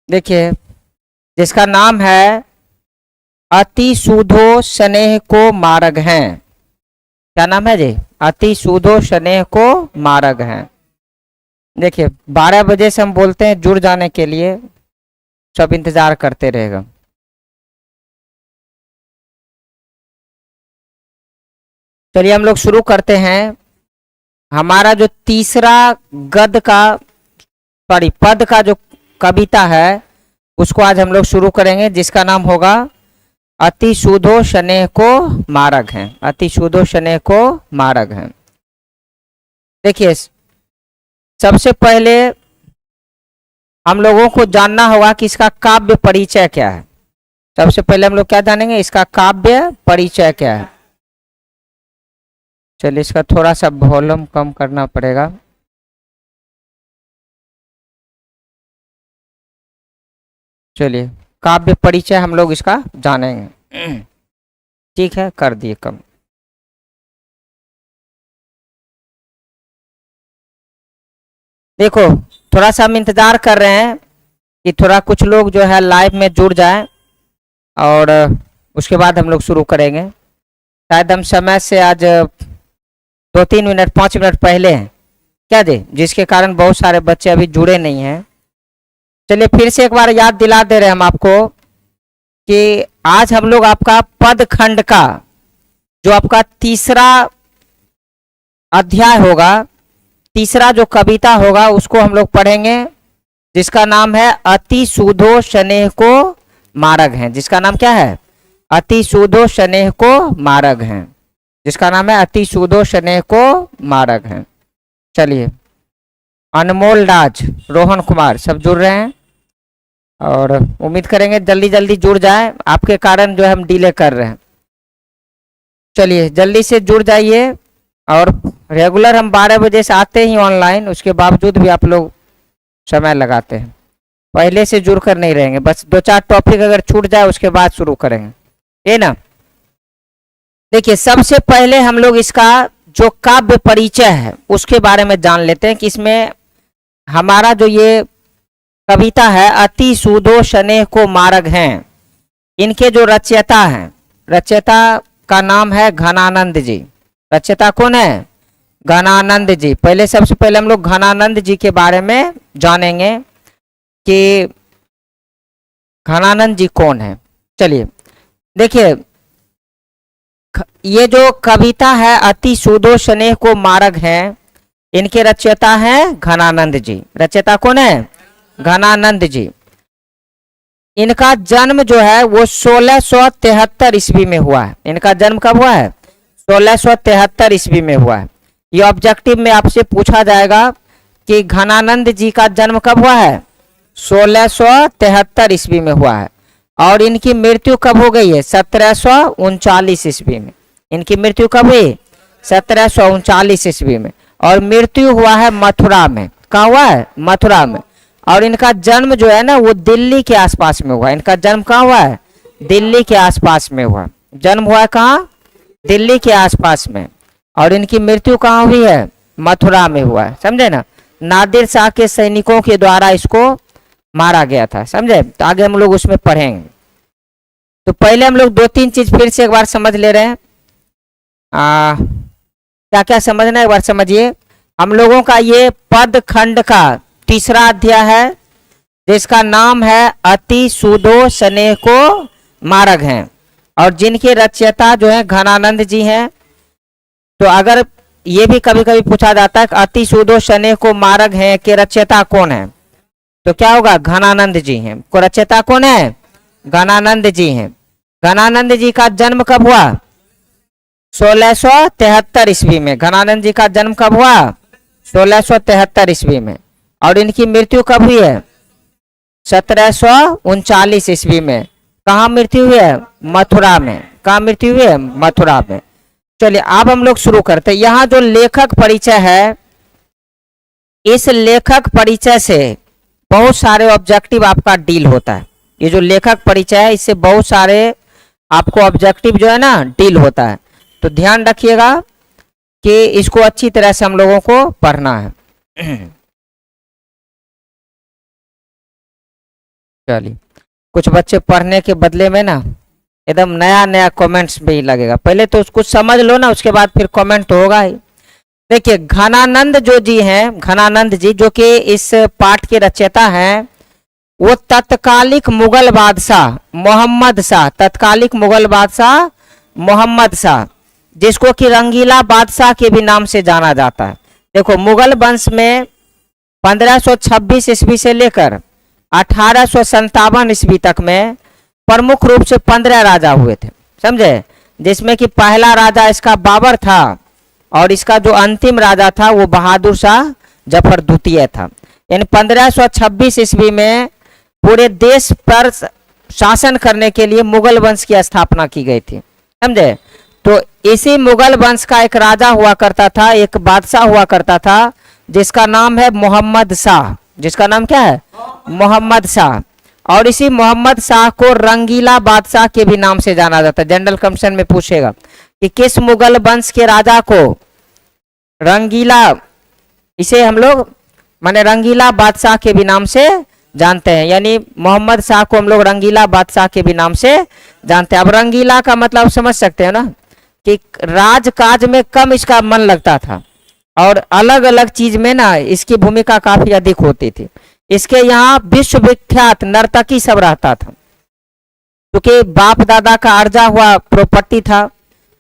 देखिए, जिसका नाम है अति सूदो स्नेह को मार्ग हैं। क्या नाम है जी? अति सूदो स्नेह को मार्ग हैं। देखिए 12 बजे से हम बोलते हैं जुड़ जाने के लिए, सब इंतजार करते रहेगा। चलिए हम लोग शुरू करते हैं। हमारा जो तीसरा गद का पद का जो कविता है उसको आज हम लोग शुरू करेंगे, जिसका नाम होगा अति सूदो स्नेह को मार्ग हैं। अति सूदो स्नेह को मार्ग हैं। देखिए सबसे पहले हम लोगों को जानना होगा कि इसका काव्य परिचय क्या है। सबसे पहले हम लोग क्या जानेंगे? इसका काव्य परिचय क्या है। चलिए इसका थोड़ा सा वॉल्यूम कम करना पड़ेगा। चलिए काव्य परिचय हम लोग इसका जानेंगे। ठीक है, कर दिए कम। देखो थोड़ा सा हम इंतजार कर रहे हैं कि थोड़ा कुछ लोग जो है लाइव में जुड़ जाएं और उसके बाद हम लोग शुरू करेंगे। शायद हम समय से आज 2-3 मिनट 5 मिनट पहले हैं क्या जी, जिसके कारण बहुत सारे बच्चे अभी जुड़े नहीं हैं। चलिए फिर से एक बार याद दिला दे रहे हैं हम आपको कि आज हम लोग आपका पद खंड का जो आपका तीसरा अध्याय होगा, तीसरा जो कविता होगा उसको हम लोग पढ़ेंगे, जिसका नाम है अति सूदो स्नेह को मार्ग हैं। जिसका नाम क्या है? अति सूदो स्नेह को मार्ग हैं। जिसका नाम है अति सूदो स्नेह को मार्ग हैं। चलिए अनमोल राज, रोहन कुमार सब जुड़ रहे हैं और उम्मीद करेंगे जल्दी जल्दी जुड़ जाए, आपके कारण जो है हम डिले कर रहे हैं। चलिए जल्दी से जुड़ जाइए। और रेगुलर हम 12 बजे से आते ही ऑनलाइन, उसके बावजूद भी आप लोग समय लगाते हैं। पहले से जुड़ कर नहीं रहेंगे, बस 2-4 टॉपिक अगर छूट जाए उसके बाद शुरू करेंगे, ये ना। देखिए सबसे पहले हम लोग इसका जो काव्य परिचय है उसके बारे में जान लेते हैं कि इसमें हमारा जो ये कविता है अति सूदो स्नेह को मार्ग हैं, इनके जो रचयिता हैं, रचयिता का नाम है घनानंद जी। रचयिता कौन है? घनानंद जी। पहले सबसे पहले हम लोग घनानंद जी के बारे में जानेंगे कि घनानंद जी कौन है। चलिए देखिए ये जो कविता है अति सूदो स्नेह को मार्ग हैं, इनके रचयिता हैं घनानंद जी। रचयिता कौन है? घनानंद जी। इनका जन्म जो है वो 1673 ईस्वी में हुआ है। इनका जन्म कब हुआ है? 1673 ईस्वी में हुआ है। ये ऑब्जेक्टिव में आपसे पूछा जाएगा कि घनानंद जी का जन्म कब हुआ है? 1673 ईस्वी में हुआ है। और इनकी मृत्यु कब हो गई है? 1739 ईस्वी में। इनकी मृत्यु कब हुई? 1739 ईस्वी में। और मृत्यु हुआ है मथुरा में। कहाँ हुआ है? मथुरा में। और इनका जन्म जो है ना वो दिल्ली के आसपास में हुआ है। इनका जन्म कहाँ हुआ है? दिल्ली के आसपास में हुआ। जन्म हुआ है कहाँ? दिल्ली के आसपास में। और इनकी मृत्यु कहाँ हुई है? मथुरा में हुआ है। समझे ना? नादिर शाह के सैनिकों के द्वारा इसको मारा गया था। समझे? तो आगे हम लोग उसमें पढ़ेंगे। तो पहले हम लोग 2-3 चीज फिर से एक बार समझ ले रहे हैं। क्या क्या समझना है एक बार समझिए। हम लोगों का ये पद खंड का तीसरा अध्याय है, जिसका नाम है अति सूदो स्नेह को मार्ग हैं, और जिनके रचयिता जो है घनानंद जी हैं। तो अगर ये भी कभी कभी पूछा जाता है कि अति सूदो स्नेह को मार्ग हैं के रचयिता कौन है, तो क्या होगा? घनानंद जी हैं। को रचयिता कौन है? घनानंद जी हैं। घनानंद जी का जन्म कब हुआ? 1673 ईस्वी में। घनानंद जी का जन्म कब हुआ? 1673 ईस्वी में। और इनकी मृत्यु कब हुई है? 1739 ईस्वी में। कहाँ मृत्यु हुई है? मथुरा में। कहाँ मृत्यु हुई है? मथुरा में। चलिए अब हम लोग शुरू करते हैं। यहाँ जो लेखक परिचय है, इस लेखक परिचय से बहुत सारे ऑब्जेक्टिव आपका डील होता है। ये जो लेखक परिचय है इससे बहुत सारे आपको ऑब्जेक्टिव जो है ना डील होता है। तो ध्यान रखिएगा कि इसको अच्छी तरह से हम लोगों को पढ़ना है। चलिए, कुछ बच्चे पढ़ने के बदले में ना एकदम नया नया कमेंट्स भी लगेगा। पहले तो कुछ समझ लो ना, उसके बाद फिर कमेंट तो होगा ही। देखिए, घनानंद जो जी हैं, घनानंद जी जो कि इस पाठ के रचयिता हैं, वो तत्कालिक मुगल बादशाह मोहम्मद शाह, तत्कालिक मुगल बादशाह मोहम्मद शाह, जिसको कि रंगीला बादशाह के भी नाम से जाना जाता है। देखो, मुगल वंश में 1526 ईस्वी से लेकर 1857 ईस्वी तक में प्रमुख रूप से 15 राजा हुए थे, समझे, जिसमें कि पहला राजा इसका बाबर था और इसका जो अंतिम राजा था वो बहादुर शाह जफर द्वितीय था। यानी 1526 ईस्वी में पूरे देश पर शासन करने के लिए मुगल वंश की स्थापना की गई थी, समझे। तो इसी मुगल वंश का एक राजा हुआ करता था, एक बादशाह हुआ करता था, जिसका नाम है मोहम्मद शाह। जिसका नाम क्या है? मोहम्मद शाह। और इसी मोहम्मद शाह को रंगीला बादशाह के भी नाम से जाना जाता है। जनरल कमीशन में पूछेगा कि किस मुगल वंश के राजा को रंगीला, इसे हम लोग माने रंगीला बादशाह के भी नाम से जानते हैं। यानी मोहम्मद शाह को हम लोग रंगीला बादशाह के भी नाम से जानते हैं। अब रंगीला का मतलब समझ सकते हैं ना, कि राजकाज में कम इसका मन लगता था और अलग अलग चीज में ना इसकी भूमिका काफी अधिक होती थी। इसके यहाँ विश्वविख्यात नर्तकी सब रहता था, क्योंकि बाप दादा का अर्जा हुआ प्रॉपर्टी था।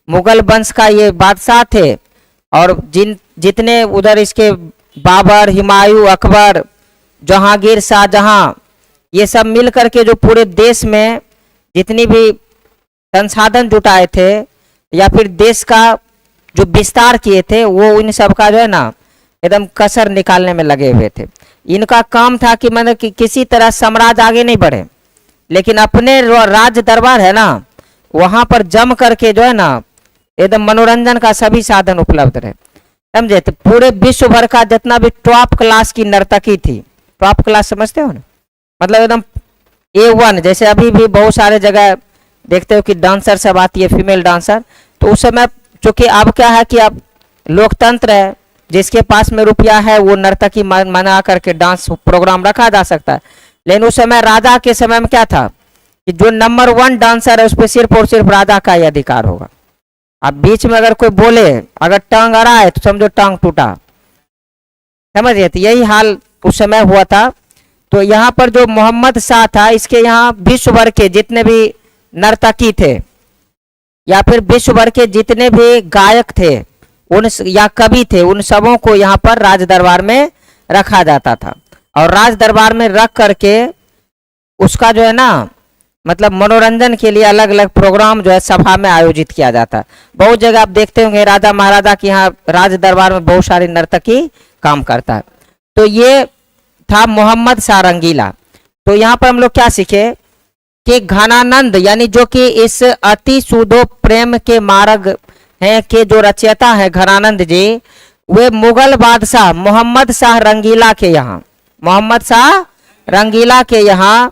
मुगल वंश का ये बादशाह थे और जितने उधर इसके बाबर, हुमायूं, अकबर, जहांगीर, शाहजहां, ये सब मिल करके जो पूरे देश में जितनी भी संसाधन जुटाए थे या फिर देश का जो विस्तार किए थे, वो इन सब का जो है ना एकदम कसर निकालने में लगे हुए थे। इनका काम था कि मतलब कि किसी तरह साम्राज्य आगे नहीं बढ़े, लेकिन अपने राज दरबार है ना, वहां पर जम करके जो है ना एकदम मनोरंजन का सभी साधन उपलब्ध रहे, समझे। तो पूरे विश्व भर का जितना भी टॉप क्लास की नर्तकी थी, टॉप क्लास समझते हो ना, मतलब एकदम A1, जैसे अभी भी बहुत सारे जगह देखते हो कि डांसर सब आती है, फीमेल डांसर। तो उस समय चूंकि अब क्या है कि अब लोकतंत्र है, जिसके पास में रुपया है वो नर्तकी मना करके डांस प्रोग्राम रखा जा सकता है। लेकिन उस समय राजा के समय में क्या था कि जो नंबर 1 डांसर है उस पर सिर्फ और सिर्फ राजा का ही अधिकार होगा। अब बीच में अगर कोई बोले, अगर टांग आ रहा है तो समझो टांग टूटा, समझिए। तो यही हाल उस समय हुआ था। तो यहाँ पर जो मोहम्मद शाह था, इसके यहाँ विश्व भर के जितने भी नर्तकी थे या फिर विश्व भर के जितने भी गायक थे उन या कवि थे, उन सबों को यहाँ पर राज दरबार में रखा जाता था। और राज दरबार में रख करके उसका जो है ना मतलब मनोरंजन के लिए अलग अलग प्रोग्राम जो है सभा में आयोजित किया जाता है। बहुत जगह आप देखते होंगे राजा महाराजा के यहाँ राज दरबार में बहुत सारे नर्तकी काम करता है। तो ये था मोहम्मद शाह रंगीला। तो यहाँ पर हम लोग क्या सीखे कि घनानंद यानी जो कि इस अति सूदो प्रेम के मार्ग हैं के जो रचयिता है घनानंद जी, वे मुगल बादशाह मोहम्मद शाह रंगीला के यहाँ, मोहम्मद शाह रंगीला के यहाँ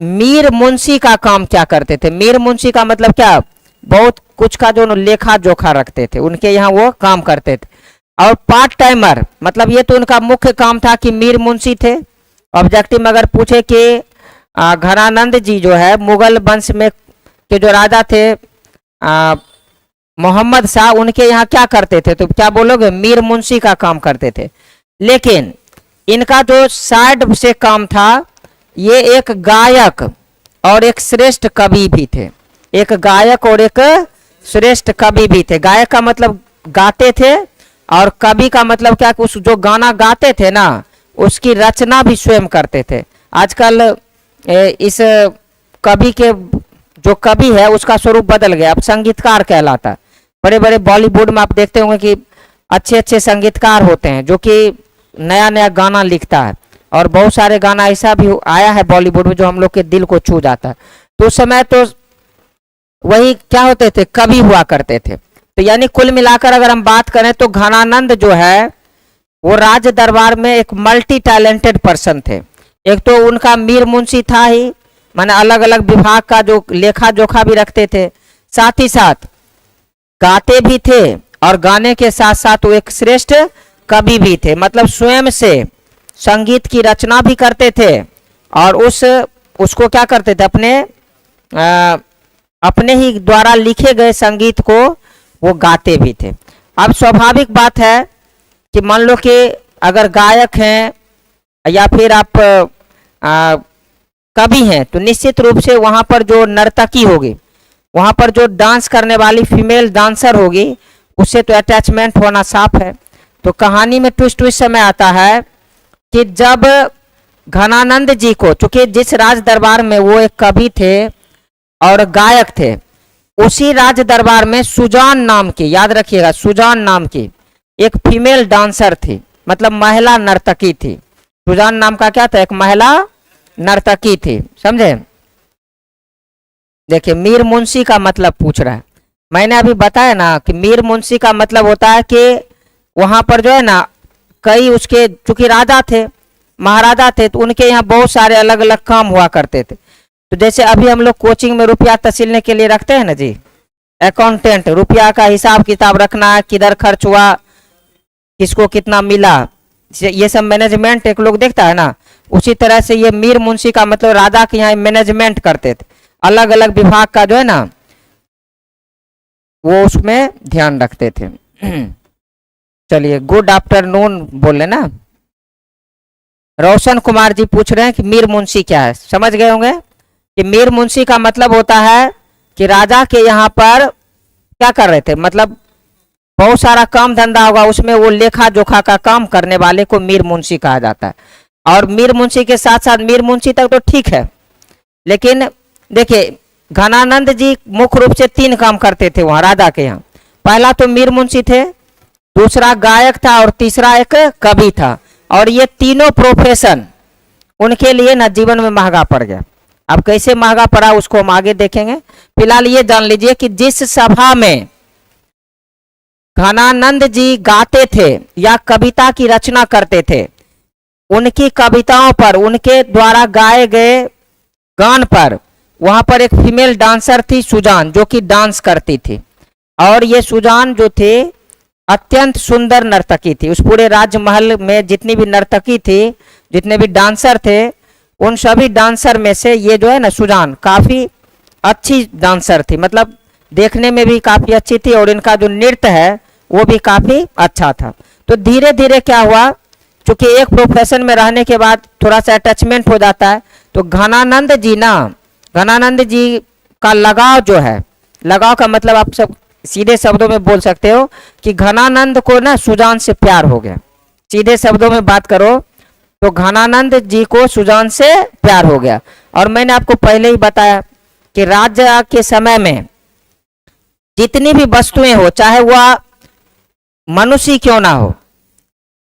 मीर मुंशी का काम क्या करते थे। मीर मुंशी का मतलब क्या, बहुत कुछ का जो लेखा जोखा रखते थे, उनके यहाँ वो काम करते थे। और पार्ट टाइमर मतलब ये तो उनका मुख्य काम था कि मीर मुंशी थे। ऑब्जेक्टिव में अगर पूछे कि घनानंद जी जो है मुगल वंश में के जो राजा थे मोहम्मद शाह, उनके यहाँ क्या करते थे, तो क्या बोलोगे, मीर मुंशी का काम करते थे। लेकिन इनका जो साइड से काम था, ये एक गायक और एक श्रेष्ठ कवि भी थे। एक गायक और एक श्रेष्ठ कवि भी थे। गायक का मतलब गाते थे और कवि का मतलब क्या, उस जो गाना गाते थे ना उसकी रचना भी स्वयं करते थे। आजकल इस कवि के जो कवि है उसका स्वरूप बदल गया, अब संगीतकार कहलाता है। बड़े बड़े बॉलीवुड में आप देखते होंगे कि अच्छे अच्छे संगीतकार होते हैं जो कि नया नया गाना लिखता है, और बहुत सारे गाना ऐसा भी आया है बॉलीवुड में जो हम लोग के दिल को छू जाता है। तो उस समय तो वही क्या होते थे, कवि हुआ करते थे। तो यानी कुल मिलाकर अगर हम बात करें तो घनानंद जो है वो राज दरबार में एक मल्टी टैलेंटेड पर्सन थे। एक तो उनका मीर मुंशी था ही, माने अलग अलग विभाग का जो लेखा जोखा भी रखते थे, साथ ही साथ गाते भी थे और गाने के साथ साथ वो एक श्रेष्ठ कवि भी थे। मतलब स्वयं से संगीत की रचना भी करते थे और उसको क्या करते थे, अपने ही द्वारा लिखे गए संगीत को वो गाते भी थे। अब स्वाभाविक बात है कि मान लो कि अगर गायक हैं या फिर आप कवि हैं, तो निश्चित रूप से वहां पर जो नर्तकी होगी, वहां पर जो डांस करने वाली फीमेल डांसर होगी, उससे तो अटैचमेंट होना साफ है। तो कहानी में ट्विस्ट समय आता है कि जब घनानंद जी को, चूंकि जिस राज दरबार में वो एक कवि थे और गायक थे, उसी राज दरबार में सुजान नाम की, याद रखिएगा, सुजान नाम की एक फीमेल डांसर थी, मतलब महिला नर्तकी थी। सुजान नाम का क्या था, एक महिला नर्तकी थी, समझे। देखिए मीर मुंशी का मतलब पूछ रहा है, मैंने अभी बताया ना कि मीर मुंशी का मतलब होता है कि वहां पर जो है ना कई उसके, चूंकि राजा थे, महाराजा थे, तो उनके यहाँ बहुत सारे अलग अलग काम हुआ करते थे। तो जैसे अभी हम लोग कोचिंग में रुपया तसीलने के लिए रखते हैं ना जी, अकाउंटेंट, रुपया का हिसाब किताब रखना है, किधर खर्च हुआ, किसको कितना मिला, ये सब मैनेजमेंट एक लोग देखता है ना। उसी तरह से ये मीर मुंशी का मतलब राजा के यहाँ मैनेजमेंट करते थे, अलग अलग विभाग का जो है ना वो उसमें ध्यान रखते थे। चलिए गुड आफ्टरनून बोल लेना। रोशन कुमार जी पूछ रहे हैं कि मीर मुंशी क्या है, समझ गए होंगे कि मीर मुंशी का मतलब होता है कि राजा के यहाँ पर क्या कर रहे थे, मतलब बहुत सारा काम धंधा होगा, उसमें वो लेखा जोखा का काम करने वाले को मीर मुंशी कहा जाता है। और मीर मुंशी के साथ साथ मीर मुंशी तक तो ठीक है, लेकिन देखिए घनानंद जी मुख्य रूप से 3 काम करते थे वहां राजा के यहाँ। पहला तो मीर मुंशी थे, दूसरा गायक था और तीसरा एक कवि था। और ये तीनों प्रोफेशन उनके लिए ना जीवन में महंगा पड़ गया। अब कैसे महंगा पड़ा उसको हम आगे देखेंगे। फिलहाल ये जान लीजिए कि जिस सभा में घनानंद जी गाते थे या कविता की रचना करते थे, उनकी कविताओं पर, उनके द्वारा गाए गए गान पर, वहां पर एक फीमेल डांसर थी सुजान, जो कि डांस करती थी। और ये सुजान जो थे अत्यंत सुंदर नर्तकी थी। उस पूरे राजमहल में जितनी भी नर्तकी थी, जितने भी डांसर थे, उन सभी डांसर में से ये जो है ना सुजान काफी अच्छी डांसर थी, मतलब देखने में भी काफी अच्छी थी और इनका जो नृत्य है वो भी काफी अच्छा था। तो धीरे धीरे क्या हुआ, क्योंकि एक प्रोफेशन में रहने के बाद थोड़ा सा अटैचमेंट हो जाता है, तो घनानंद जी का लगाव जो है, लगाव का मतलब आप सब सीधे शब्दों में बोल सकते हो कि घनानंद को ना सुजान से प्यार हो गया। सीधे शब्दों में बात करो तो घनानंद जी को सुजान से प्यार हो गया। और मैंने आपको पहले ही बताया कि राज्य के समय में जितनी भी वस्तुएं हो, चाहे वह मनुष्य क्यों ना हो,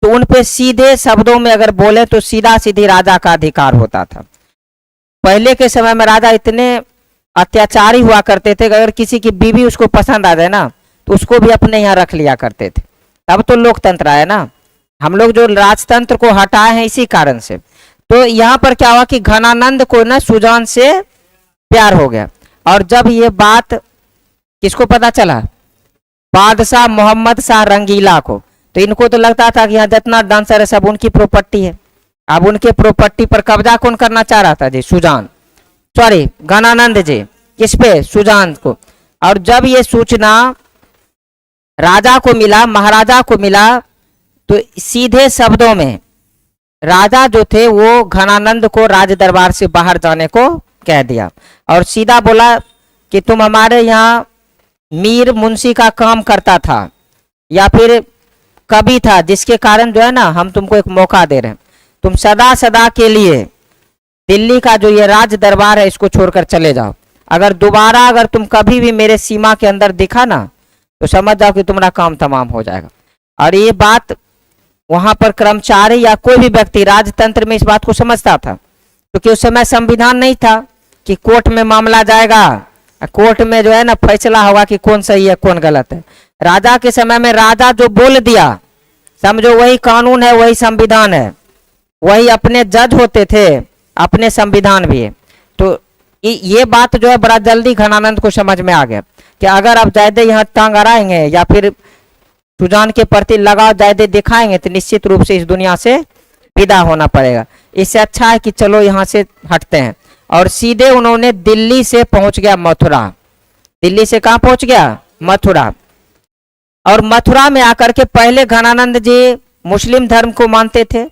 तो उन पे सीधे शब्दों में अगर बोले तो सीधा सीधी राजा का अधिकार होता था। पहले के समय में राजा इतने अत्याचारी हुआ करते थे कि अगर किसी की बीवी उसको पसंद आ जाए ना, तो उसको भी अपने यहाँ रख लिया करते थे। तब तो लोकतंत्र आया ना, हम लोग जो राजतंत्र को हटाए हैं इसी कारण से। तो यहाँ पर क्या हुआ कि घनानंद को ना सुजान से प्यार हो गया। और जब ये बात किसको पता चला, बादशाह मोहम्मद शाह रंगीला को, तो इनको तो लगता था कि यहाँ जितना डांसर है सब उनकी प्रॉपर्टी है। अब उनके प्रॉपर्टी पर कब्जा कौन करना चाह रहा था जी, सुजान, सॉरी घनानंद जी, किस पे, सुजान को। और जब ये सूचना राजा को मिला, महाराजा को मिला, तो सीधे शब्दों में राजा जो थे वो घनानंद को राज दरबार से बाहर जाने को कह दिया और सीधा बोला कि तुम हमारे यहाँ मीर मुंशी का काम करता था या फिर कवि था, जिसके कारण जो है ना हम तुमको एक मौका दे रहे हैं, तुम सदा सदा के लिए दिल्ली का जो ये राज दरबार है इसको छोड़कर चले जाओ। अगर दोबारा अगर तुम कभी भी मेरे सीमा के अंदर दिखा ना, तो समझ जाओ कि तुम्हारा काम तमाम हो जाएगा। और ये बात वहां पर कर्मचारी या कोई भी व्यक्ति राजतंत्र में इस बात को समझता था, क्योंकि उस समय संविधान नहीं था कि कोर्ट में मामला जाएगा, कोर्ट में जो है ना फैसला होगा कि कौन सही है कौन गलत है। राजा के समय में राजा जो बोल दिया, समझो वही कानून है, वही संविधान है, वही अपने जज होते थे, अपने संविधान भी है। तो ये बात जो है बड़ा जल्दी घनानंद को समझ में आ गया कि अगर आप ज्यादा यहाँ टांग अड़ाएंगे या फिर सुजान के प्रति लगाव ज्यादा दिखाएंगे तो निश्चित रूप से इस दुनिया से विदा होना पड़ेगा। इससे अच्छा है कि चलो यहाँ से हटते हैं। और सीधे उन्होंने दिल्ली से पहुंच गया मथुरा। दिल्ली से कहाँ पहुंच गया? मथुरा। और मथुरा में आकर के पहले घनानंद जी मुस्लिम धर्म को मानते थे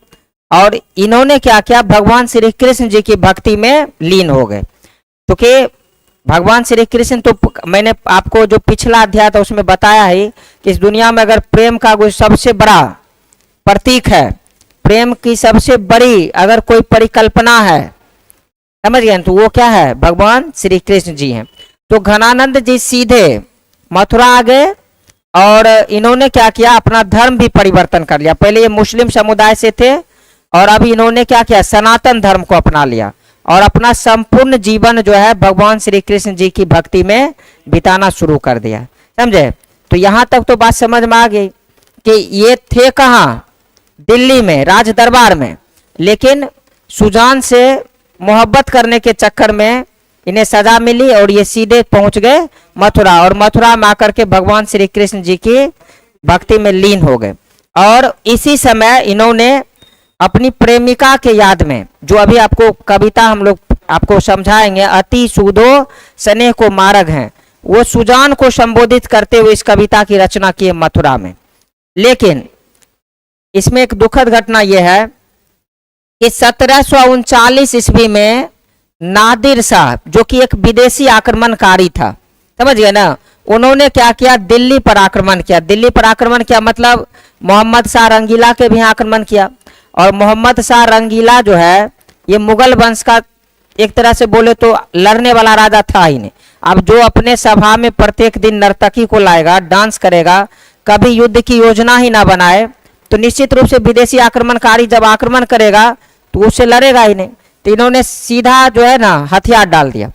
और इन्होंने क्या किया, भगवान श्री कृष्ण जी की भक्ति में लीन हो गए। क्योंकि भगवान श्री कृष्ण तो मैंने आपको जो पिछला अध्याय था उसमें बताया है कि इस दुनिया में अगर प्रेम का कोई सबसे बड़ा प्रतीक है, प्रेम की सबसे बड़ी अगर कोई परिकल्पना है, समझ गए, तो वो क्या है? भगवान श्री कृष्ण जी हैं। तो घनानंद जी सीधे मथुरा आ गए और इन्होंने क्या किया, अपना धर्म भी परिवर्तन कर लिया। पहले ये मुस्लिम समुदाय से थे और अभी इन्होंने क्या किया, सनातन धर्म को अपना लिया और अपना संपूर्ण जीवन जो है भगवान श्री कृष्ण जी की भक्ति में बिताना शुरू कर दिया। समझे? तो यहां तक तो बात समझ में आ गई कि ये थे कहाँ? दिल्ली में, राज दरबार में, लेकिन सुजान से मोहब्बत करने के चक्कर में इन्हें सजा मिली और ये सीधे पहुंच गए मथुरा और मथुरा में आकर के भगवान श्री कृष्ण जी की भक्ति में लीन हो गए। और इसी समय इन्होंने अपनी प्रेमिका के याद में, जो अभी आपको कविता हम लोग आपको समझाएंगे, अति सूदो स्नेह को मार्ग हैं, वो सुजान को संबोधित करते हुए इस कविता की रचना की है मथुरा में। लेकिन इसमें एक दुखद घटना यह है कि 1739 ईस्वी में नादिर शाह, जो कि एक विदेशी आक्रमणकारी था, समझ गए ना, उन्होंने क्या किया, दिल्ली पर आक्रमण किया। दिल्ली पर आक्रमण किया मतलब मोहम्मद शाह रंगीला के भी आक्रमण किया। और मोहम्मद शाह रंगीला जो है ये मुगल वंश का एक तरह से बोले तो लड़ने वाला राजा था ही नहीं। अब जो अपने सभा में प्रत्येक दिन नर्तकी को लाएगा, डांस करेगा, कभी युद्ध की योजना ही ना बनाए, तो निश्चित रूप से विदेशी आक्रमणकारी जब आक्रमण करेगा तो उससे लड़ेगा ही नहीं। तो इन्होंने सीधा जो है ना हथियार डाल दिया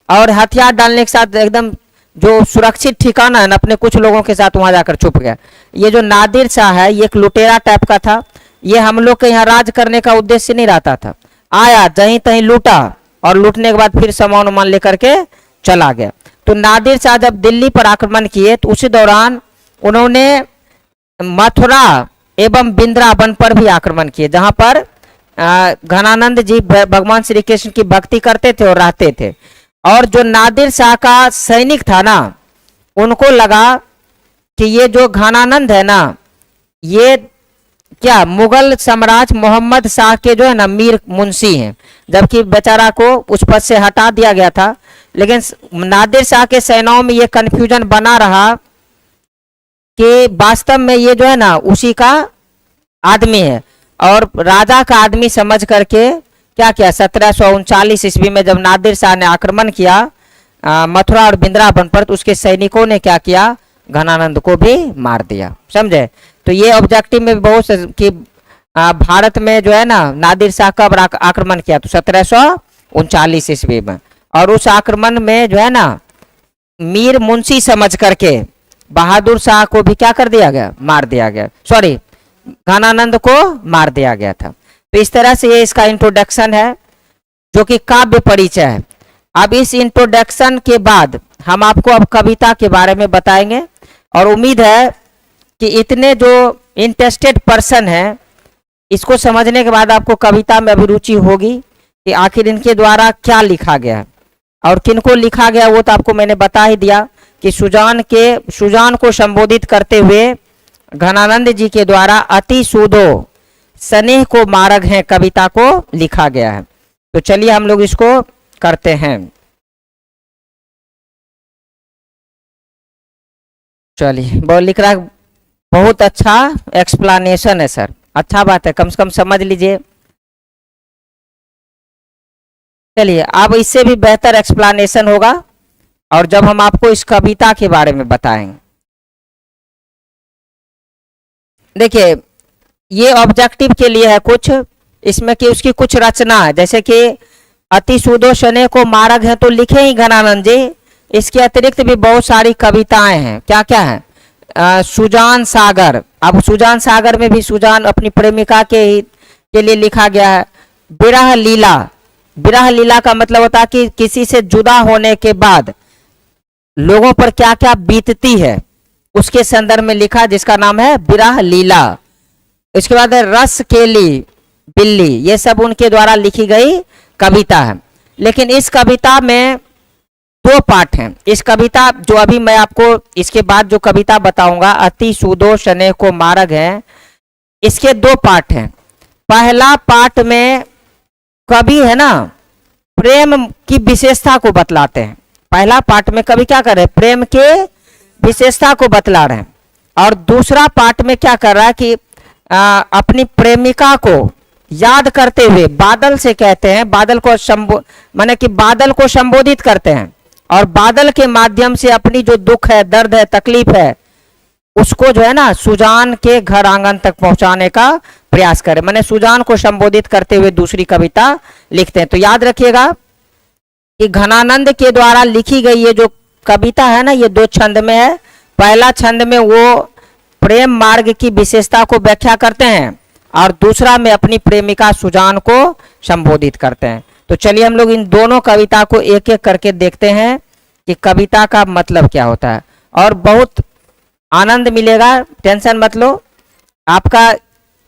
और हथियार डालने के साथ एकदम जो सुरक्षित ठिकाना है ना, अपने कुछ लोगों के साथ वहां जाकर छुप गया। ये जो नादिर शाह है ये एक लुटेरा टाइप का था। ये हम लोग के यहाँ राज करने का उद्देश्य नहीं रहता था, आया जहीं तहीं लूटा और लूटने के बाद फिर सामान उमान लेकर के चला गया। तो नादिर शाह जब दिल्ली पर आक्रमण किए तो उसी दौरान उन्होंने मथुरा एवं वृंदावन पर भी आक्रमण किए, जहां पर घनानंद जी भगवान श्री कृष्ण की भक्ति करते थे और रहते थे। और जो नादिर शाह का सैनिक था ना, उनको लगा कि ये जो घनानंद है ना, ये क्या मुगल सम्राट मोहम्मद शाह के जो है ना मीर मुंशी हैं, जबकि बेचारा को उस पद से हटा दिया गया था। लेकिन नादिर शाह के सेनाओं में ये कंफ्यूजन बना रहा कि वास्तव में ये जो है ना उसी का आदमी है। और राजा का आदमी समझ करके क्या किया, 1739 ईस्वी में जब नादिर शाह ने आक्रमण किया मथुरा और वृंदावन पर, तो उसके सैनिकों ने क्या किया, घनानंद को भी मार दिया। समझे? तो ये ऑब्जेक्टिव में बहुत कि भारत में जो है ना नादिर शाह कब आक्रमण किया, तो 1739 ईस्वी में। और उस आक्रमण में जो है ना मीर मुंशी समझ करके बहादुर शाह को भी क्या कर दिया गया, मार दिया गया, सॉरी घनानंद को मार दिया गया था। तो इस तरह से ये इसका इंट्रोडक्शन है जो कि काव्य परिचय है। अब इस इंट्रोडक्शन के बाद हम आपको अब कविता के बारे में बताएंगे और उम्मीद है कि इतने जो इंटरेस्टेड पर्सन है इसको समझने के बाद आपको कविता में अभिरुचि होगी कि आखिर इनके द्वारा क्या लिखा गया है और किनको लिखा गया, वो तो आपको मैंने बता ही दिया कि सुजान को संबोधित करते हुए घनानंद जी के द्वारा अति सूदो स्नेह को मार्ग है कविता को लिखा गया है। तो चलिए हम लोग इसको करते हैं। चलिए, बहुत लिख रहा, बहुत अच्छा एक्सप्लेनेशन है सर, अच्छा बात है, कम से कम समझ लीजिए। चलिए, अब इससे भी बेहतर एक्सप्लेनेशन होगा और जब हम आपको इस कविता के बारे में बताएंगे। देखिए, ये ऑब्जेक्टिव के लिए है कुछ, इसमें कि उसकी कुछ रचना है, जैसे कि अति सूदो स्नेह को मार्ग है तो लिखे ही घनानंद जी। इसके अतिरिक्त भी बहुत सारी कविताएं हैं, क्या क्या है, सुजान सागर। अब सुजान सागर में भी सुजान अपनी प्रेमिका के लिए लिखा गया है। विरह लीला, विरह लीला का मतलब होता है कि किसी से जुदा होने के बाद लोगों पर क्या क्या बीतती है उसके संदर्भ में लिखा, जिसका नाम है विरह लीला। इसके बाद है रस केली, बिल्ली, ये सब उनके द्वारा लिखी गई कविता है। लेकिन इस कविता में दो पार्ट हैं। इस कविता जो अभी मैं आपको इसके बाद जो कविता बताऊंगा, अति सूदो शनै को मारग है, इसके दो पार्ट हैं। पहला पार्ट में कवि है ना प्रेम की विशेषता को बतलाते हैं। पहला पार्ट में कवि क्या कर रहे हैं, प्रेम के विशेषता को बतला रहे हैं। और दूसरा पार्ट में क्या कर रहा है कि अपनी प्रेमिका को याद करते हुए बादल से कहते हैं, बादल को माने कि बादल को संबोधित करते हैं और बादल के माध्यम से अपनी जो दुख है, दर्द है, तकलीफ है, उसको जो है ना सुजान के घर आंगन तक पहुंचाने का प्रयास करें। मैंने सुजान को संबोधित करते हुए दूसरी कविता लिखते हैं। तो याद रखिएगा कि घनानंद के द्वारा लिखी गई ये जो कविता है ना, ये दो छंद में है। पहला छंद में वो प्रेम मार्ग की विशेषता को व्याख्या करते हैं और दूसरा में अपनी प्रेमिका सुजान को संबोधित करते हैं। तो चलिए हम लोग इन दोनों कविता को एक एक करके देखते हैं कि कविता का मतलब क्या होता है, और बहुत आनंद मिलेगा। टेंशन मत लो, आपका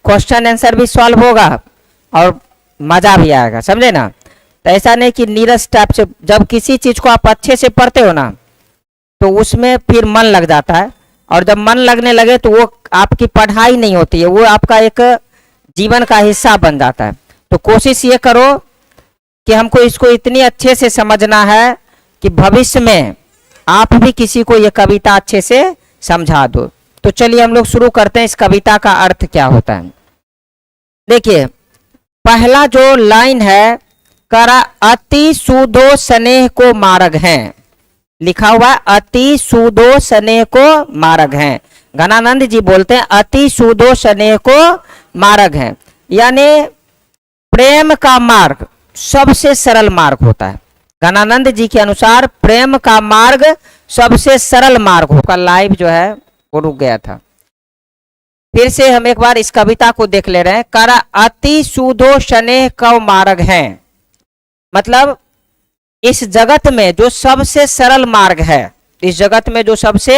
क्वेश्चन आंसर भी सॉल्व होगा और मजा भी आएगा, समझे ना। तो ऐसा नहीं कि नीरस टाइप से, जब किसी चीज को आप अच्छे से पढ़ते हो ना तो उसमें फिर मन लग जाता है, और जब मन लगने लगे तो वो आपकी पढ़ाई नहीं होती है, वो आपका एक जीवन का हिस्सा बन जाता है। तो कोशिश ये करो कि हमको इसको इतनी अच्छे से समझना है कि भविष्य में आप भी किसी को ये कविता अच्छे से समझा दो। तो चलिए हम लोग शुरू करते हैं, इस कविता का अर्थ क्या होता है। देखिए पहला जो लाइन है, करा अति सूदो स्नेह को मारग हैं, लिखा हुआ है अति सूदो स्नेह को मारग हैं। घनानंद जी बोलते हैं अति सूदो स्नेह को मारग हैं, यानी प्रेम का मार्ग सबसे सरल मार्ग होता है। घनानंद जी के अनुसार प्रेम का मार्ग सबसे सरल मार्ग होगा। लाइव जो है वो रुक गया था, फिर से हम एक बार इस कविता को देख ले रहे हैं। करा अति सूदो स्नेह को मार्ग हैं, मतलब इस जगत में जो सबसे सरल मार्ग है, इस जगत में जो सबसे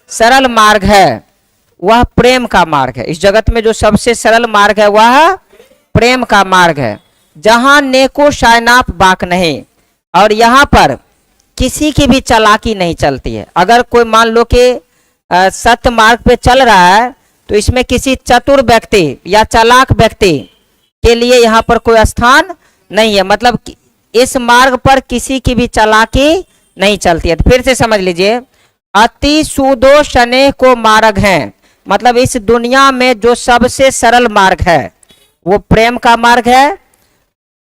सरल मार्ग है वह प्रेम का मार्ग है। इस जगत में जो सबसे सरल मार्ग है वह प्रेम का मार्ग है, जहां नेको शायनाप बाक नहीं, और यहाँ पर किसी की भी चालाकी नहीं चलती है। अगर कोई मान लो कि सत्य मार्ग पे चल रहा है तो इसमें किसी चतुर व्यक्ति या चालाक व्यक्ति के लिए यहाँ पर कोई स्थान नहीं है, मतलब इस मार्ग पर किसी की भी चालाकी नहीं चलती है। तो फिर से समझ लीजिए, अति सूदो स्नेह को मार्ग हैं, मतलब इस दुनिया में जो सबसे सरल मार्ग है वो प्रेम का मार्ग है,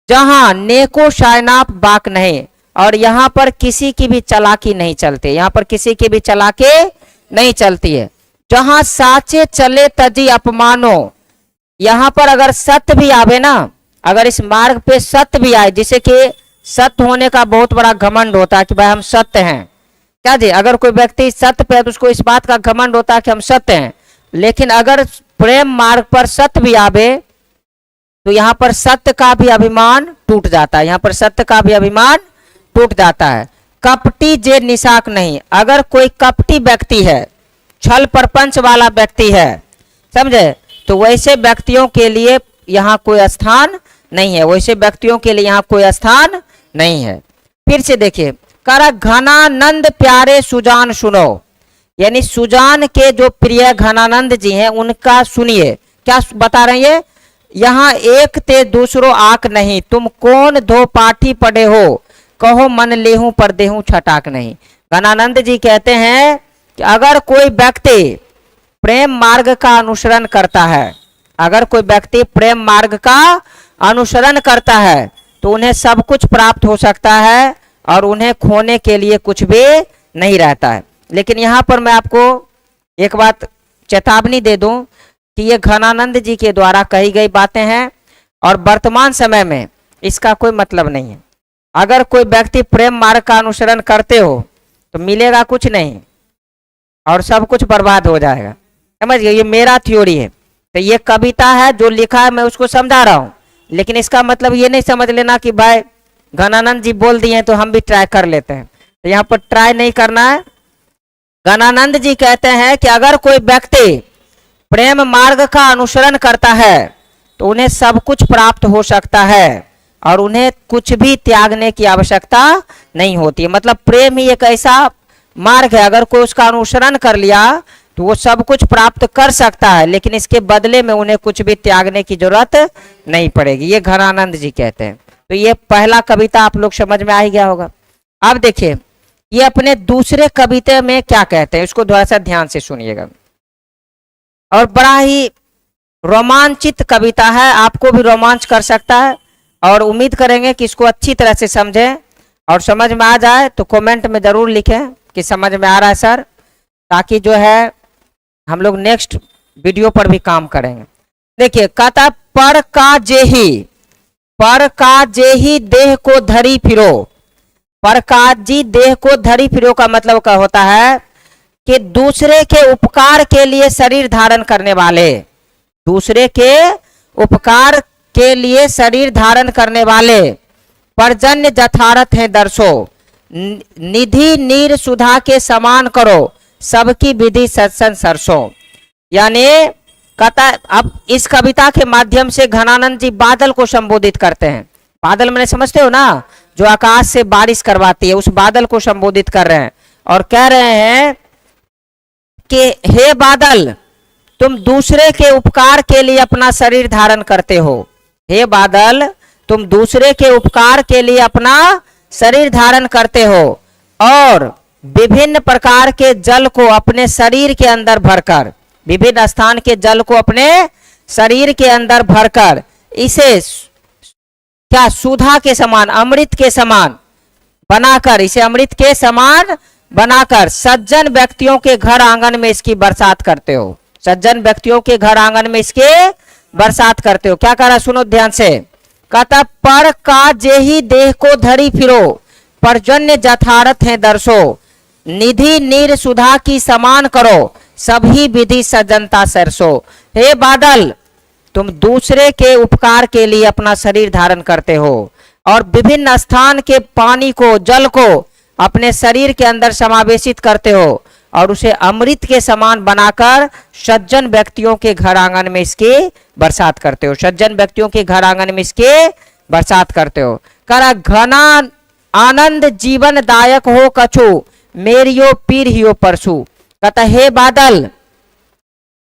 जहां नेको शायनाप बाक नहीं, और यहाँ पर किसी की भी चालाकी नहीं चलती, यहाँ पर किसी की भी चालाकी नहीं चलती है। जहां साचे चले तजी अपमानो, यहाँ पर अगर सत्य भी आवे ना, अगर इस मार्ग पे सत्य भी आए, जिसे कि सत्य होने का बहुत बड़ा घमंड होता है कि भाई हम सत्य हैं, क्या जी, अगर कोई व्यक्ति सत्य पे है तो उसको इस बात का घमंड होता है कि हम सत्य हैं। लेकिन अगर प्रेम मार्ग पर सत्य भी आवे तो यहाँ पर सत्य का भी अभिमान टूट जाता है, यहाँ पर सत्य का भी अभिमान टूट जाता है। कपटी जे निशाक नहीं, अगर कोई कपटी व्यक्ति है, छल प्रपंच वाला व्यक्ति है, समझे, तो वैसे व्यक्तियों के लिए यहाँ कोई स्थान नहीं है, वैसे व्यक्तियों के लिए यहाँ कोई स्थान नहीं है। फिर से देखिए, कर घनानंद प्यारे सुजान सुनो, यानी सुजान के जो प्रिय घनानंद जी हैं उनका सुनिए। क्या बता रहे हैं, यहाँ एक ते दूसरो आक नहीं, तुम कौन दो पाठी पढ़े हो, कहो मन लेहूं पर देहूं छटाक नहीं। घनानंद जी कहते हैं कि अगर कोई व्यक्ति प्रेम मार्ग का अनुसरण करता है, अगर कोई व्यक्ति प्रेम मार्ग का अनुसरण करता है तो उन्हें सब कुछ प्राप्त हो सकता है और उन्हें खोने के लिए कुछ भी नहीं रहता है। लेकिन यहाँ पर मैं आपको एक बात चेतावनी दे दूं कि ये घनानंद जी के द्वारा कही गई बातें हैं और वर्तमान समय में इसका कोई मतलब नहीं है। अगर कोई व्यक्ति प्रेम मार्ग का अनुसरण करते हो तो मिलेगा कुछ नहीं और सब कुछ बर्बाद हो जाएगा, समझ गए। ये मेरा थ्योरी है, तो ये कविता है जो लिखा है मैं उसको समझा रहा हूँ, लेकिन इसका मतलब ये नहीं समझ लेना कि भाई घनानंद जी बोल दिए तो हम भी ट्राई कर लेते हैं। तो यहाँ पर ट्राई नहीं करना है। घनानंद जी कहते हैं कि अगर कोई व्यक्ति प्रेम मार्ग का अनुसरण करता है तो उन्हें सब कुछ प्राप्त हो सकता है और उन्हें कुछ भी त्यागने की आवश्यकता नहीं होती है। मतलब प्रेम ही एक ऐसा मार्ग है, अगर कोई उसका अनुसरण कर लिया तो वो सब कुछ प्राप्त कर सकता है, लेकिन इसके बदले में उन्हें कुछ भी त्यागने की जरूरत नहीं पड़ेगी। ये घनानंद जी कहते हैं। तो ये पहला कविता आप लोग समझ में आ ही गया होगा। अब देखिए ये अपने दूसरे कविता में क्या कहते हैं, उसको थोड़ा सा ध्यान से सुनिएगा। और बड़ा ही रोमांचित कविता है, आपको भी रोमांच कर सकता है और उम्मीद करेंगे कि इसको अच्छी तरह से समझें और समझ में आ जाए तो कमेंट में जरूर लिखें कि समझ में आ रहा है सर, ताकि जो है हम लोग नेक्स्ट वीडियो पर भी काम करेंगे। देखिए कहता पर का जेही देह को धरी फिरो। पर का जी देह को धरी फिरो का मतलब क्या होता है कि दूसरे के उपकार के लिए शरीर धारण करने वाले, दूसरे के उपकार के लिए शरीर धारण करने वाले परजन्य जथारथ है दर्शो, निधि नीर सुधा के समान करो, सबकी विधि सत्सन सरसों। यानी कहता अब इस कविता के माध्यम से घनानंद जी बादल को संबोधित करते हैं। बादल मैंने समझते हो ना, जो आकाश से बारिश करवाती है, उस बादल को संबोधित कर रहे हैं और कह रहे हैं कि हे बादल, तुम दूसरे के उपकार के लिए अपना शरीर धारण करते हो। हे बादल, तुम दूसरे के उपकार के लिए अपना शरीर धारण करते हो और विभिन्न प्रकार के जल को अपने शरीर के अंदर भरकर, विभिन्न स्थान के जल को अपने शरीर के अंदर भरकर इसे क्या सुधा के समान, अमृत के समान बनाकर, इसे अमृत के समान बनाकर सज्जन व्यक्तियों के घर आंगन में इसकी बरसात करते हो। सज्जन व्यक्तियों के घर आंगन में इसके बरसात करते हो। क्या कह रहा, सुनो ध्यान से। कहता पर का जेही देह को धरी फिरो, परजन्य जथारथ है दर्शो, निधि नीर सुधा की समान करो, सभी विधि सज्जनता सरसो। हे बादल, तुम दूसरे के उपकार के लिए अपना शरीर धारण करते हो और विभिन्न स्थान के पानी को, जल को अपने शरीर के अंदर समावेशित करते हो और उसे अमृत के समान बनाकर सज्जन व्यक्तियों के घर आंगन में इसके बरसात करते हो। सज्जन व्यक्तियों के घर आंगन में इसके बरसात करते हो। करा घना आनंद जीवन दायक हो कछु, मेरियो पीर हियो परसु। कहता हे बादल,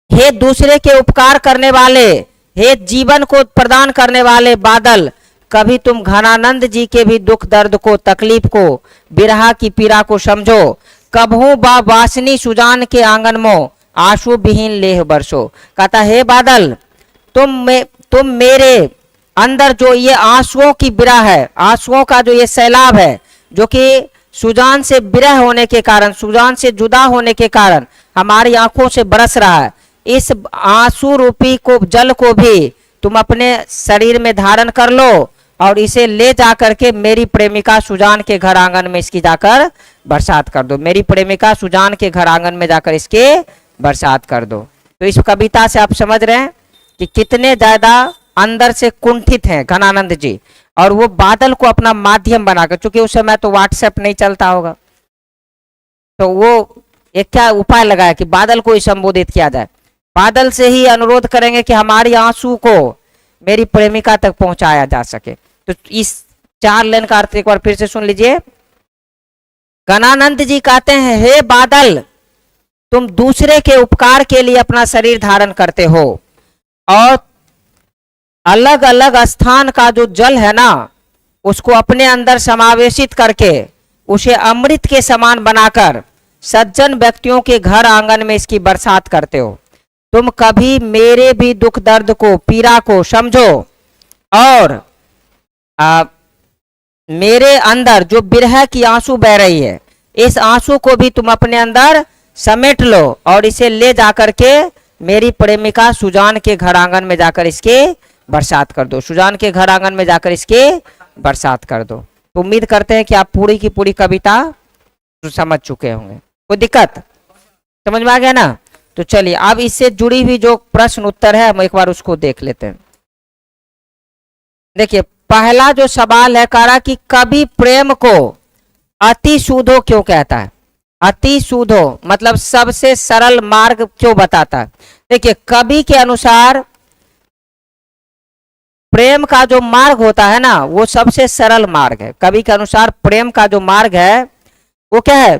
हे दूसरे के उपकार करने वाले, हे जीवन को प्रदान करने वाले बादल, कभी तुम घनानंद जी के भी दुख दर्द को, तकलीफ को, बिरहा की पीड़ा को समझो। कबहू बा वासनी सुजान के आंगन में आंसू विहीन लेह बरसो। कहता हे बादल, तुम मेरे अंदर जो ये आंसुओं की बिरह है, आंसुओं का जो ये सैलाब है, जो कि सुजान से बिरह होने के कारण, सुजान से जुदा होने के कारण हमारी आंखों से बरस रहा है, इस आंसू रूपी को, जल को भी तुम अपने शरीर में धारण कर लो और इसे ले जाकर के मेरी प्रेमिका सुजान के घर आंगन में इसकी जाकर बरसात कर दो। मेरी प्रेमिका सुजान के घर आंगन में जाकर इसके बरसात कर दो। तो इस कविता से आप समझ रहे हैं कि कितने ज्यादा अंदर से कुंठित हैं घनानंद जी, और वो बादल को अपना माध्यम बनाकर, चूंकि उस समय तो व्हाट्सएप नहीं चलता होगा, तो वो एक क्या उपाय लगाया कि बादल को ही संबोधित किया जाए। बादल से ही अनुरोध करेंगे कि हमारी आंसू को मेरी प्रेमिका तक पहुंचाया जा सके। तो इस 4 लाइन का अर्थ एक बार फिर से सुन लीजिए। घनानंद जी कहते हैं हे बादल, तुम दूसरे के उपकार के लिए अपना शरीर धारण करते हो और अलग अलग स्थान का जो जल है ना, उसको अपने अंदर समावेशित करके उसे अमृत के समान बनाकर सज्जन व्यक्तियों के घर आंगन में इसकी बरसात करते हो। तुम कभी मेरे भी दुख दर्द को, पीड़ा को समझो और मेरे अंदर जो बिरह की आंसू बह रही है, इस आंसू को भी तुम अपने अंदर समेट लो और इसे ले जाकर के मेरी प्रेमिका सुजान के घर आंगन में जाकर इसके बरसात कर दो। सुजान के घर आंगन में जाकर इसके बरसात कर दो। तो उम्मीद करते हैं कि आप पूरी की पूरी कविता समझ चुके होंगे। कोई दिक्कत समझ में आ गया ना? तो चलिए अब इससे जुड़ी हुई जो प्रश्न उत्तर है हम एक बार उसको देख लेते हैं। देखिए पहला जो सवाल है, कह रहा कि कवि प्रेम को अति सूधो क्यों कहता है? अति सूधो मतलब सबसे सरल मार्ग क्यों बताता है? देखिए कवि के अनुसार प्रेम का जो मार्ग होता है ना वो सबसे सरल मार्ग है। कवि के अनुसार प्रेम का जो मार्ग है वो क्या है?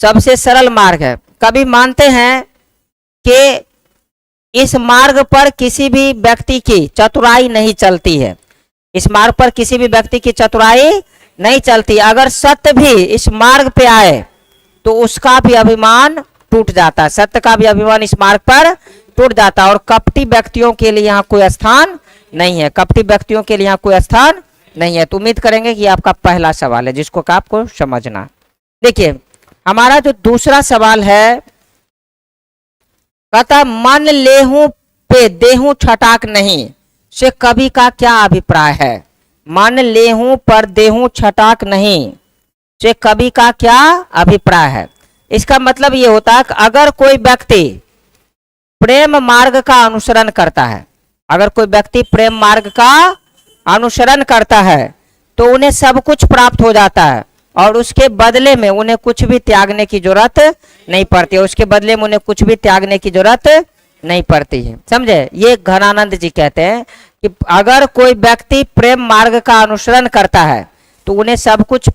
सबसे सरल मार्ग है। कवि मानते हैं कि इस मार्ग पर किसी भी व्यक्ति की चतुराई नहीं चलती है। इस मार्ग पर किसी भी व्यक्ति की चतुराई नहीं चलती। अगर सत्य भी इस मार्ग पे आए तो उसका भी अभिमान टूट जाता है। सत्य का भी अभिमान इस मार्ग पर टूट जाता है। और कपटी व्यक्तियों के लिए यहाँ कोई स्थान नहीं है। कपटी व्यक्तियों के लिए यहाँ कोई स्थान नहीं है। तो उम्मीद करेंगे कि आपका पहला सवाल है जिसको आपको समझना। देखिए हमारा जो दूसरा सवाल है, कहता मन लेहूं पे देहूं छटाक नहीं से कवि का क्या अभिप्राय है? मन लेहूं पर देहूं छटाक नहीं से कवि का क्या अभिप्राय है? इसका मतलब ये होता है कि अगर कोई व्यक्ति प्रेम मार्ग का अनुसरण करता है, अगर कोई व्यक्ति प्रेम मार्ग का अनुसरण करता है तो उन्हें सब कुछ प्राप्त हो जाता है और उसके बदले में उन्हें कुछ भी त्यागने की जरूरत नहीं पड़ती है। उसके बदले में उन्हें कुछ भी त्यागने की जरूरत नहीं पड़ती है। समझे? ये घनानंद जी कहते हैं कि अगर कोई व्यक्ति प्रेम मार्ग का अनुसरण करता है तो उन्हें सब कुछ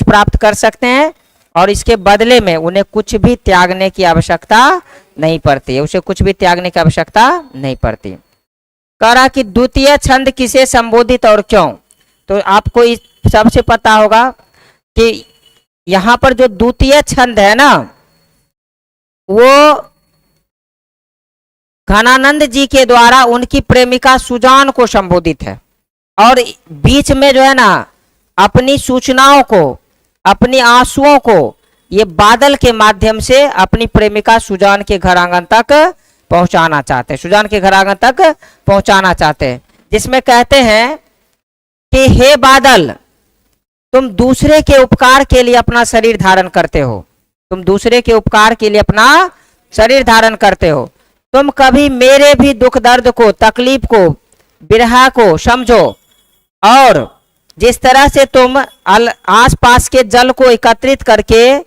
प्राप्त कर सकते हैं और इसके बदले में उन्हें कुछ भी त्यागने की आवश्यकता नहीं पड़ती है। उसे कुछ भी त्यागने की आवश्यकता नहीं पड़ती। कह रहा कि द्वितीय छंद किसे संबोधित और क्यों? तो आपको सबसे पता होगा कि यहां पर जो द्वितीय छंद है ना वो घनानंद जी के द्वारा उनकी प्रेमिका सुजान को संबोधित है और बीच में जो है ना अपनी सूचनाओं को, अपनी आंसुओं को ये बादल के माध्यम से अपनी प्रेमिका सुजान के घर आंगन तक पहुंचाना चाहते हैं। सुजान के घर आंगन तक पहुंचाना चाहते हैं, जिसमें कहते हैं कि हे बादल, तुम दूसरे के उपकार के लिए अपना शरीर धारण करते हो। तुम दूसरे के उपकार के लिए अपना शरीर धारण करते हो। तुम कभी मेरे भी दुख दर्द को, तकलीफ को, बिरहा को समझो और जिस तरह से तुम आसपास के जल को एकत्रित करके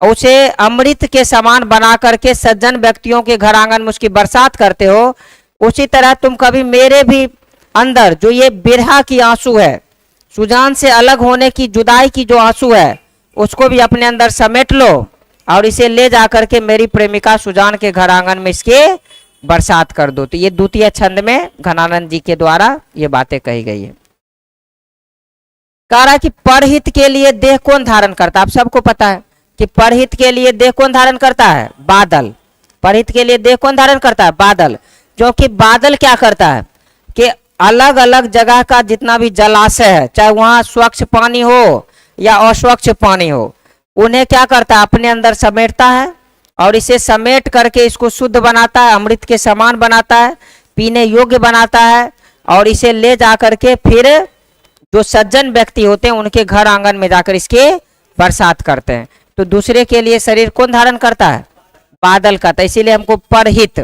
उसे अमृत के समान बना करके सज्जन व्यक्तियों के घर आंगन में उसकी बरसात करते हो, उसी तरह तुम कभी मेरे भी अंदर जो ये बिरहा की आंसू है, सुजान से अलग होने की, जुदाई की जो आंसू है, उसको भी अपने अंदर समेट लो और इसे ले जाकर के मेरी प्रेमिका सुजान के घर आंगन में इसके बरसात कर दो। तो ये द्वितीय छंद में घनानंद जी के द्वारा ये बातें कही गई है। कह रहा कि परहित के लिए देह कौन धारण करता है? आप सबको पता है कि परहित के लिए देह कौन धारण करता है? बादल। परहित के लिए देह कौन धारण करता है? बादल। क्योंकि बादल क्या करता है कि अलग अलग जगह का जितना भी जलाशय है, चाहे वहां स्वच्छ पानी हो या अस्वच्छ पानी हो, उन्हें क्या करता है? अपने अंदर समेटता है और इसे समेट करके इसको शुद्ध बनाता है, अमृत के समान बनाता है, पीने योग्य बनाता है और इसे ले जा करके फिर जो सज्जन व्यक्ति होते हैं उनके घर आंगन में जाकर इसके बरसात करते हैं। तो दूसरे के लिए शरीर कौन धारण करता है? बादल करता है। इसीलिए हमको परहित,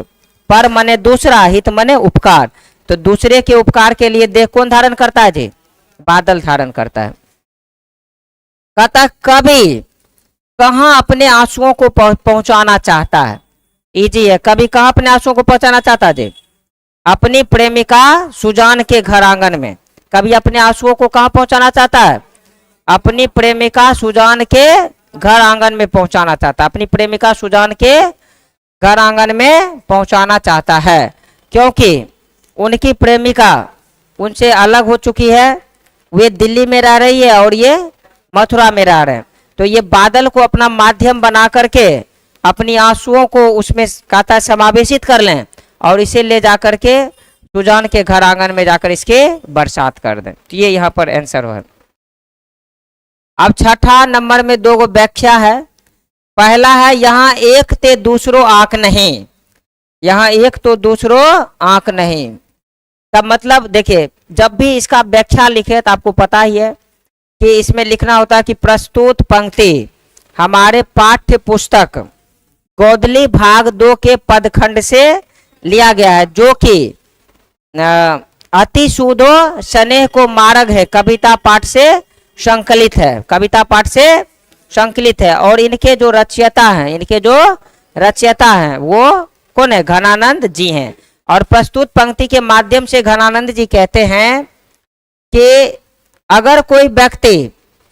पर मने दूसरा, हित मने उपकार, तो दूसरे के उपकार के लिए देह कौन धारण करता है जी? बादल धारण करता है। कहता कभी कहां अपने आंसुओं को पहुंचाना चाहता है? इजी है। कभी कहां अपने आंसुओं को पहुंचाना चाहता है जी? अपनी प्रेमिका सुजान के घर आंगन में। कभी अपने आंसुओं को कहां पहुंचाना चाहता है? अपनी प्रेमिका सुजान के घर आंगन में पहुंचाना चाहता है। अपनी प्रेमिका सुजान के घर आंगन में पहुंचाना चाहता है क्योंकि उनकी प्रेमिका उनसे अलग हो चुकी है। वे दिल्ली में रह रही है और ये मथुरा में रह रहे हैं। तो ये बादल को अपना माध्यम बना करके अपनी आंसुओं को उसमें कहता समावेशित कर लें और इसे ले जाकर के सुजान के घर आंगन में जाकर इसके बरसात कर दें। तो ये यहाँ पर आंसर है। अब छठा नंबर में दो गो व्याख्या है। पहला है यहाँ एक ते दूसरो आंख नहीं, यहाँ एक तो दूसरो आंख नहीं का मतलब देखिए, जब भी इसका व्याख्या लिखे तो आपको पता ही है कि इसमें लिखना होता है कि प्रस्तुत पंक्ति हमारे पाठ्य पुस्तक गोदली भाग 2 के पदखंड से लिया गया है, जो कि अति सूदो स्नेह को मार्ग है, कविता पाठ से संकलित है, कविता पाठ से संकलित है। और इनके जो रचयिता हैं, वो कौन है? घनानंद जी हैं। और प्रस्तुत पंक्ति के माध्यम से घनानंद जी कहते हैं कि अगर कोई व्यक्ति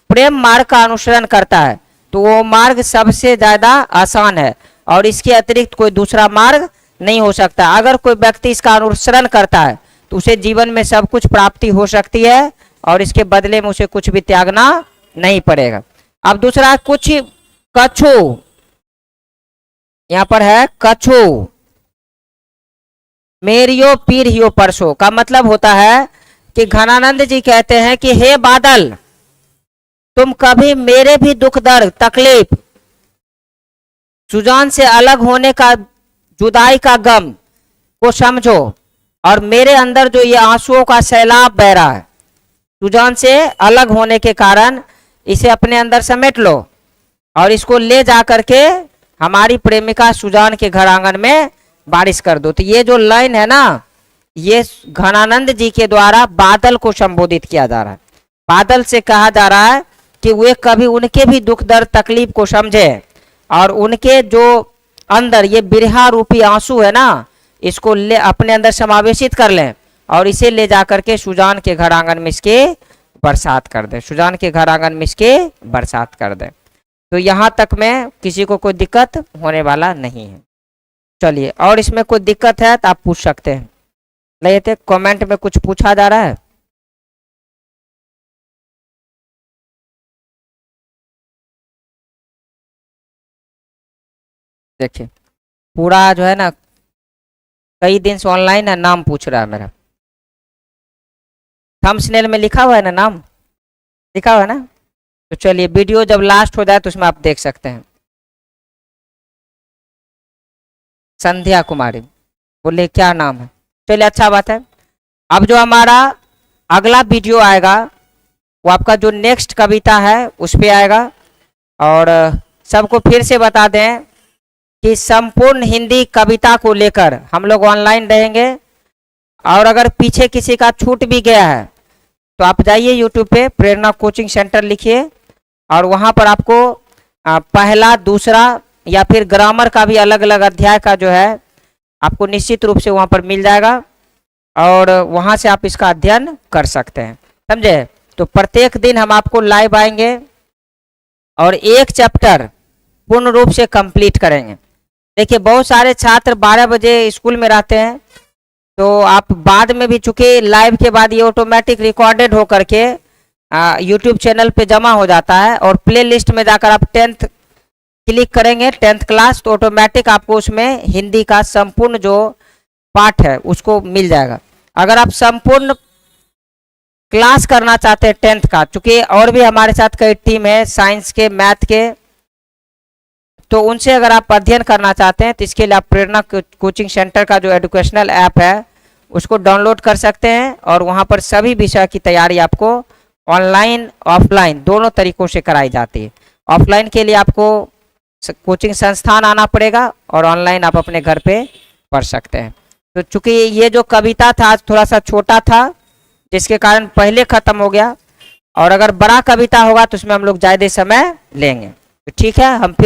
प्रेम मार्ग का अनुसरण करता है तो वो मार्ग सबसे ज्यादा आसान है और इसके अतिरिक्त कोई दूसरा मार्ग नहीं हो सकता। अगर कोई व्यक्ति इसका अनुसरण करता है तो उसे जीवन में सब कुछ प्राप्ति हो सकती है और इसके बदले में उसे कुछ भी त्यागना नहीं पड़ेगा। अब दूसरा कुछ कछु, यहां पर है कछु मेरियो पीरियो परसो का मतलब होता है कि घनानंद जी कहते हैं कि हे बादल, तुम कभी मेरे भी दुख दर्द तकलीफ, सुजान से अलग होने का जुदाई का गम को समझो और मेरे अंदर जो ये आंसुओं का सैलाब बह रहा है सुजान से अलग होने के कारण, इसे अपने अंदर समेट लो और इसको ले जा करके हमारी प्रेमिका सुजान के घर आंगन में बारिश कर दो। तो ये जो लाइन है ना, ये घनानंद जी के द्वारा बादल को संबोधित किया जा रहा है। बादल से कहा जा रहा है कि वे कभी उनके भी दुख दर्द तकलीफ को समझे और उनके जो अंदर ये बिरहा रूपी आंसू है ना, इसको ले अपने अंदर समावेशित कर लें और इसे ले जाकर के सुजान के घर आंगन में इसके बरसात कर दे, सुजान के घर आंगन में इसके बरसात कर दे। तो यहां तक में किसी को कोई दिक्कत होने वाला नहीं है। चलिए, और इसमें कोई दिक्कत है तो आप पूछ सकते हैं। नहीं थे कमेंट में कुछ पूछा जा रहा है? देखिए पूरा जो है ना, कई दिन से ऑनलाइन है, नाम पूछ रहा है मेरा। थंबनेल में लिखा हुआ है ना, नाम लिखा हुआ है ना। तो चलिए वीडियो जब लास्ट हो जाए तो उसमें आप देख सकते हैं। संध्या कुमारी बोले क्या नाम है। चलिए अच्छा बात है। अब जो हमारा अगला वीडियो आएगा वो आपका जो नेक्स्ट कविता है उस पे आएगा। और सबको फिर से बता दें कि संपूर्ण हिंदी कविता को लेकर हम लोग ऑनलाइन रहेंगे। और अगर पीछे किसी का छूट भी गया है तो आप जाइए यूट्यूब पे प्रेरणा कोचिंग सेंटर लिखिए और वहाँ पर आपको पहला दूसरा या फिर ग्रामर का भी अलग अलग अध्याय का जो है आपको निश्चित रूप से वहाँ पर मिल जाएगा और वहाँ से आप इसका अध्ययन कर सकते हैं, समझे। तो प्रत्येक दिन हम आपको लाइव आएंगे और एक चैप्टर पूर्ण रूप से कंप्लीट करेंगे। देखिए बहुत सारे छात्र 12 बजे स्कूल में रहते हैं, तो आप बाद में भी, चूंकि लाइव के बाद ये ऑटोमेटिक रिकॉर्डेड होकर के यूट्यूब चैनल पे जमा हो जाता है और प्ले लिस्ट में जाकर आप 10th क्लिक करेंगे, 10th क्लास, तो ऑटोमेटिक आपको उसमें हिंदी का संपूर्ण जो पाठ है उसको मिल जाएगा। अगर आप संपूर्ण क्लास करना चाहते हैं 10th का, चूंकि और भी हमारे साथ कई टीम है साइंस के, मैथ के, तो उनसे अगर आप अध्ययन करना चाहते हैं तो इसके लिए आप प्रेरणा कोचिंग सेंटर का जो एजुकेशनल ऐप है उसको डाउनलोड कर सकते हैं और वहाँ पर सभी विषय की तैयारी आपको ऑनलाइन ऑफलाइन दोनों तरीकों से कराई जाती है। ऑफलाइन के लिए आपको कोचिंग संस्थान आना पड़ेगा और ऑनलाइन आप अपने घर पे पढ़ सकते हैं। तो चूंकि ये जो कविता था आज थोड़ा सा छोटा था जिसके कारण पहले खत्म हो गया, और अगर बड़ा कविता होगा तो उसमें हम लोग ज़्यादा समय लेंगे। तो ठीक है, हम फिर